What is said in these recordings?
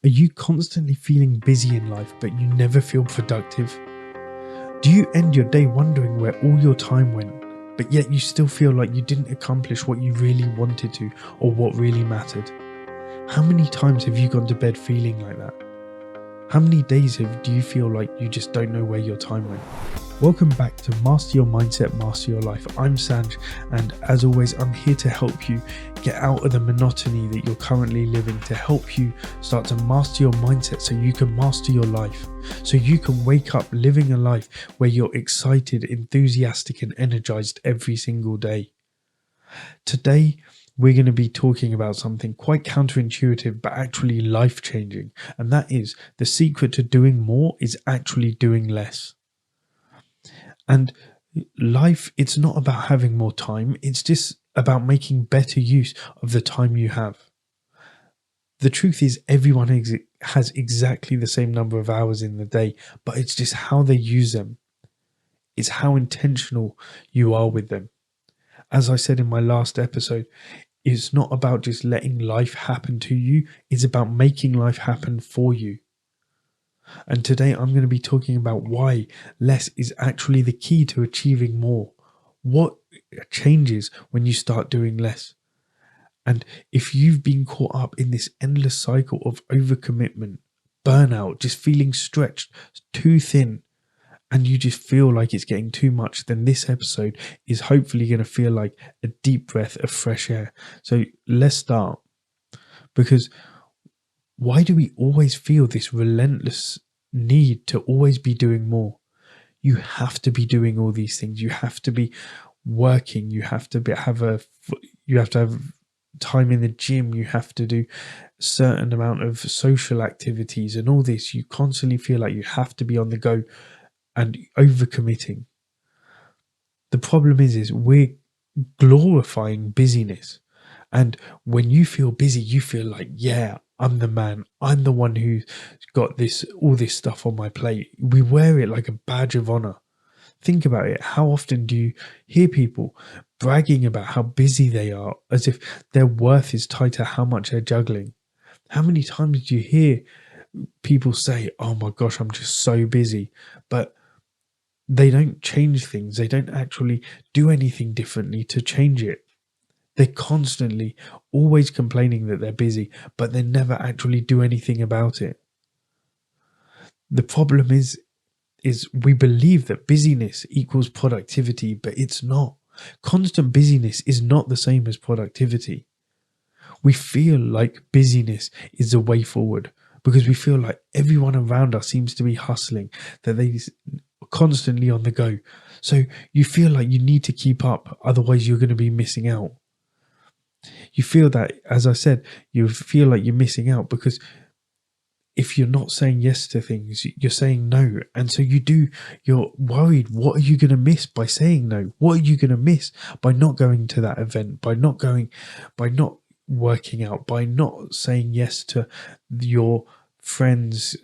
Are you constantly feeling busy in life, but you never feel productive? Do you end your day wondering where all your time went, but yet you still feel like you didn't accomplish what you really wanted to or what really mattered? How many times have you gone to bed feeling like that? How many days do you feel like you just don't know where your time went? Welcome back to Master Your Mindset, Master Your Life. I'm Sanj, and as always, I'm here to help you get out of the monotony that you're currently living, to help you start to master your mindset so you can master your life, so you can wake up living a life where you're excited, enthusiastic, and energized every single day. Today, we're going to be talking about something quite counterintuitive, but actually life-changing, and that is the secret to doing more is actually doing less. And life, it's not about having more time, it's just about making better use of the time you have. The truth is, everyone has exactly the same number of hours in the day, but it's just how they use them. It's how intentional you are with them. As I said in my last episode, it's not about just letting life happen to you, it's about making life happen for you. And today I'm going to be talking about why less is actually the key to achieving more. What changes when you start doing less? And if you've been caught up in this endless cycle of overcommitment, burnout, just feeling stretched too thin, and you just feel like it's getting too much, then this episode is hopefully going to feel like a deep breath of fresh air. So let's start. Because why do we always feel this relentless need to always be doing more? You have to be doing all these things. You have to be working. You have to have time in the gym. You have to do a certain amount of social activities and all this. You constantly feel like you have to be on the go and overcommitting. The problem is we're glorifying busyness. And when you feel busy, you feel like, yeah, I'm the man. I'm the one who's got all this stuff on my plate. We wear it like a badge of honor. Think about it. How often do you hear people bragging about how busy they are, as if their worth is tied to how much they're juggling? How many times do you hear people say, oh my gosh, I'm just so busy, but they don't change things. They don't actually do anything differently to change it. They're constantly always complaining that they're busy, but they never actually do anything about it. The problem is we believe that busyness equals productivity, but it's not. Constant busyness is not the same as productivity. We feel like busyness is the way forward because we feel like everyone around us seems to be hustling, that they are constantly on the go. So you feel like you need to keep up, otherwise you're going to be missing out. You feel that, as I said, you feel like you're missing out because if you're not saying yes to things, you're saying no. And so you're worried. What are you going to miss by saying no? What are you going to miss by not going to that event, by not working out, by not saying yes to your friend's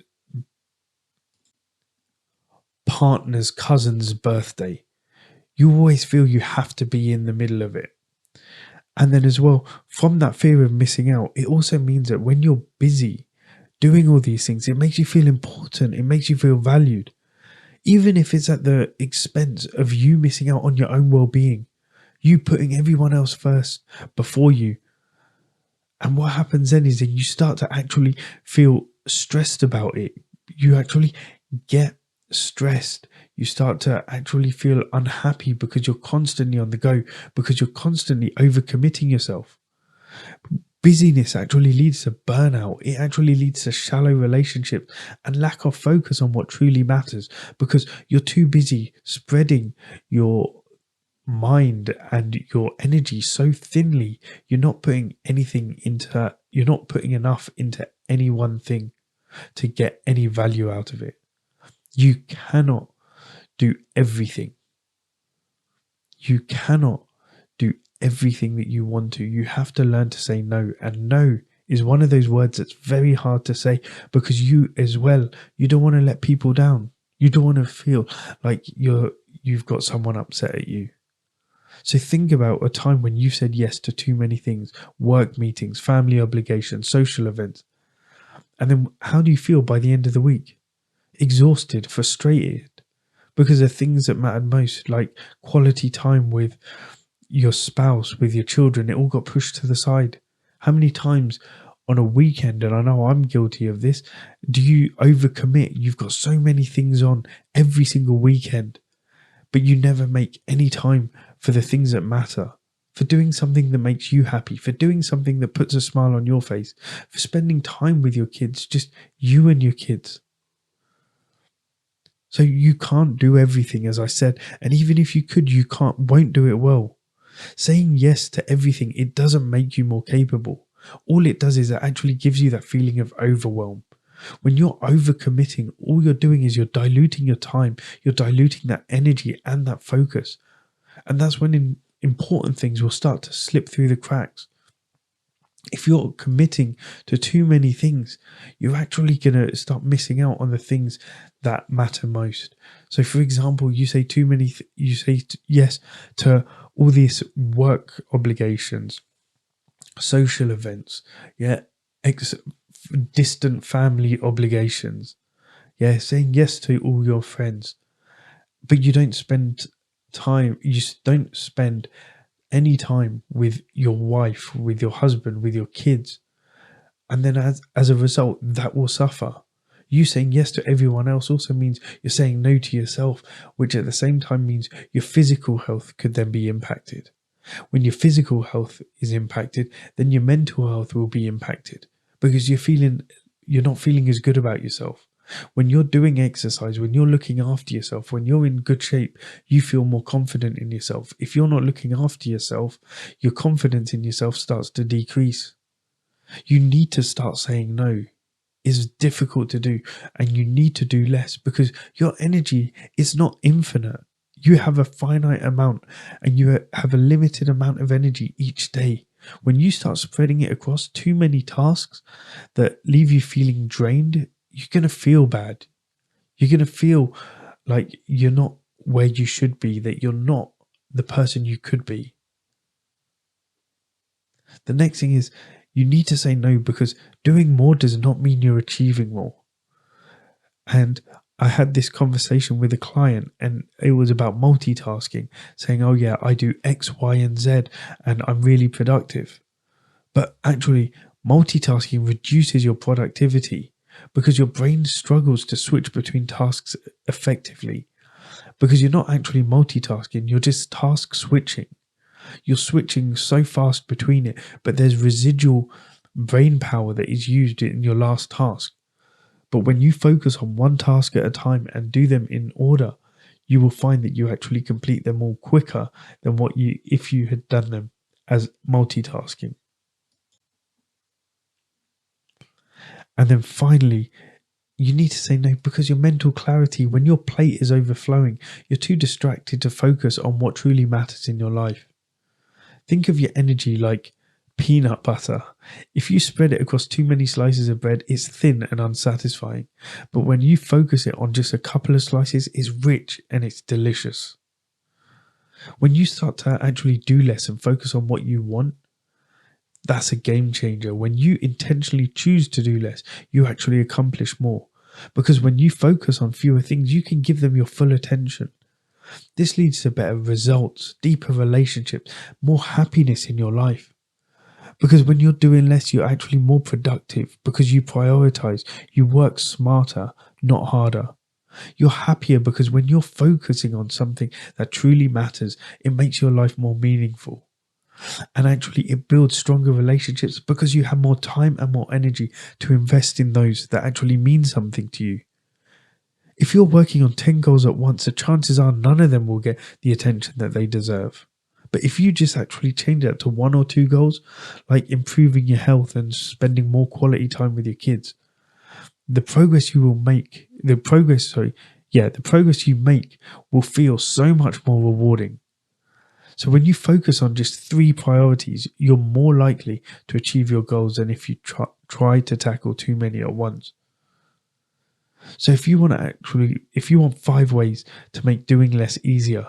partner's cousin's birthday? You always feel you have to be in the middle of it. And then as well, from that fear of missing out, it also means that when you're busy doing all these things, it makes you feel important. It makes you feel valued, even if it's at the expense of you missing out on your own well-being, you putting everyone else first before you. And what happens then is that you start to actually feel stressed about it. You actually get stressed. You start to actually feel unhappy because you're constantly on the go, because you're constantly overcommitting yourself. Busyness actually leads to burnout. It actually leads to shallow relationships and lack of focus on what truly matters because you're too busy spreading your mind and your energy so thinly. You're not putting enough into any one thing to get any value out of it. You cannot do everything. You cannot do everything that you want to. You have to learn to say no. And no is one of those words that's very hard to say because you as well, you don't want to let people down. You don't want to feel like you've got someone upset at you. So think about a time when you said yes to too many things: work meetings, family obligations, social events. And then how do you feel by the end of the week? Exhausted, frustrated, because the things that mattered most, like quality time with your spouse, with your children, it all got pushed to the side. How many times on a weekend, and I know I'm guilty of this, do you overcommit? You've got so many things on every single weekend, but you never make any time for the things that matter, for doing something that makes you happy, for doing something that puts a smile on your face, for spending time with your kids, just you and your kids. So you can't do everything, as I said, and even if you could, you won't do it well. Saying yes to everything, it doesn't make you more capable. All it does is it actually gives you that feeling of overwhelm. When you're overcommitting, all you're doing is you're diluting your time, you're diluting that energy and that focus. And that's when important things will start to slip through the cracks. If you're committing to too many things, you're actually going to start missing out on the things that matter most. So, for example, you say yes to all these work obligations, social events, yeah, distant family obligations, yeah, saying yes to all your friends, but you don't spend don't spend any time with your wife, with your husband, with your kids. And then as a result, that will suffer. You saying yes to everyone else also means you're saying no to yourself, which at the same time means your physical health could then be impacted. When your physical health is impacted, then your mental health will be impacted because you're not feeling as good about yourself. When you're doing exercise, when you're looking after yourself, when you're in good shape, you feel more confident in yourself. If you're not looking after yourself, your confidence in yourself starts to decrease. You need to start saying no. It's difficult to do, and you need to do less because your energy is not infinite. You have a finite amount and you have a limited amount of energy each day. When you start spreading it across too many tasks that leave you feeling drained, you're going to feel bad. You're going to feel like you're not where you should be, that you're not the person you could be. The next thing is you need to say no because doing more does not mean you're achieving more. And I had this conversation with a client and it was about multitasking, saying, oh yeah, I do X, Y, and Z and I'm really productive. But actually, multitasking reduces your productivity because your brain struggles to switch between tasks effectively. Because you're not actually multitasking, you're just task switching. You're switching so fast between it, but there's residual brain power that is used in your last task. But when you focus on one task at a time and do them in order, you will find that you actually complete them all quicker than if you had done them as multitasking. And then finally, you need to say no because your mental clarity, when your plate is overflowing, you're too distracted to focus on what truly matters in your life. Think of your energy like peanut butter. If you spread it across too many slices of bread, it's thin and unsatisfying. But when you focus it on just a couple of slices, it's rich and it's delicious. When you start to actually do less and focus on what you want, that's a game changer. When you intentionally choose to do less, you actually accomplish more. Because when you focus on fewer things, you can give them your full attention. This leads to better results, deeper relationships, more happiness in your life. Because when you're doing less, you're actually more productive because you prioritize, you work smarter, not harder. You're happier because when you're focusing on something that truly matters, it makes your life more meaningful. And actually, it builds stronger relationships because you have more time and more energy to invest in those that actually mean something to you. If you're working on 10 goals at once, the chances are none of them will get the attention that they deserve. But if you just actually change that to 1 or 2 goals, like improving your health and spending more quality time with your kids, the progress you make will feel so much more rewarding. So when you focus on just 3 priorities, you're more likely to achieve your goals than if you try to tackle too many at once. So if you want 5 ways to make doing less easier,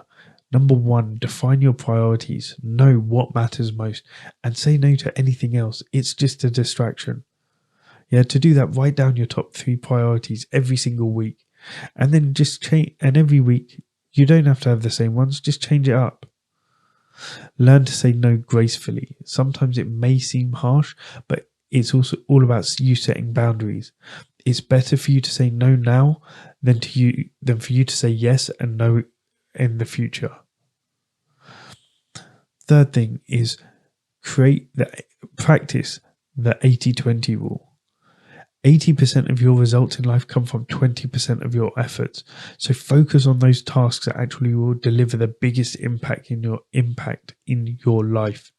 number 1, define your priorities, know what matters most, and say no to anything else. It's just a distraction. Yeah, to do that, write down your top 3 priorities every single week, and then just change. And every week, you don't have to have the same ones, just change it up. Learn to say no gracefully. Sometimes it may seem harsh, but it's also all about you setting boundaries. It's better for you to say no now than for you to say yes and no in the future. Third thing is practice the 80-20 rule. 80% of your results in life come from 20% of your efforts. So focus on those tasks that actually will deliver the biggest impact in your life.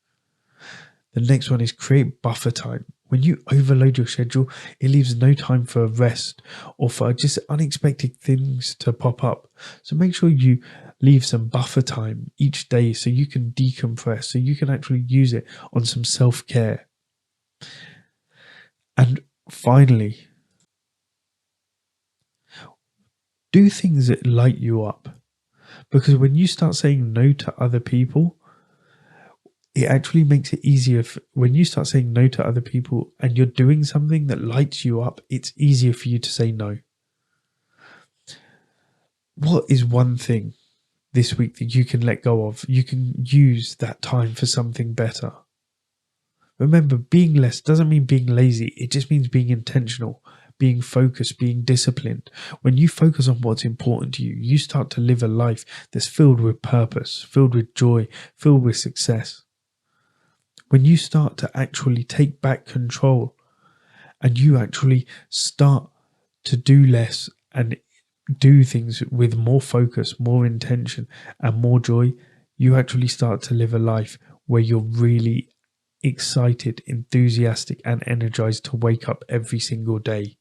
The next one is create buffer time. When you overload your schedule, it leaves no time for rest or for just unexpected things to pop up. So make sure you leave some buffer time each day so you can decompress, so you can actually use it on some self-care. And finally, do things that light you up. Because when you start saying no to other people, it actually makes it easier. When you start saying no to other people and you're doing something that lights you up, it's easier for you to say no. What is one thing this week that you can let go of? You can use that time for something better. Remember, being less doesn't mean being lazy. It just means being intentional, being focused, being disciplined. When you focus on what's important to you, you start to live a life that's filled with purpose, filled with joy, filled with success. When you start to actually take back control and you actually start to do less and do things with more focus, more intention, and more joy, you actually start to live a life where you're really excited, enthusiastic, and energized to wake up every single day.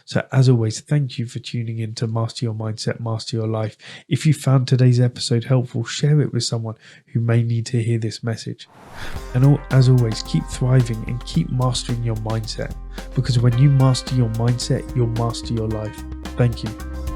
So as always, thank you for tuning in to Master Your Mindset, Master Your Life. If you found today's episode helpful, share it with someone who may need to hear this message. And as always, keep thriving and keep mastering your mindset, because when you master your mindset, you'll master your life. Thank you.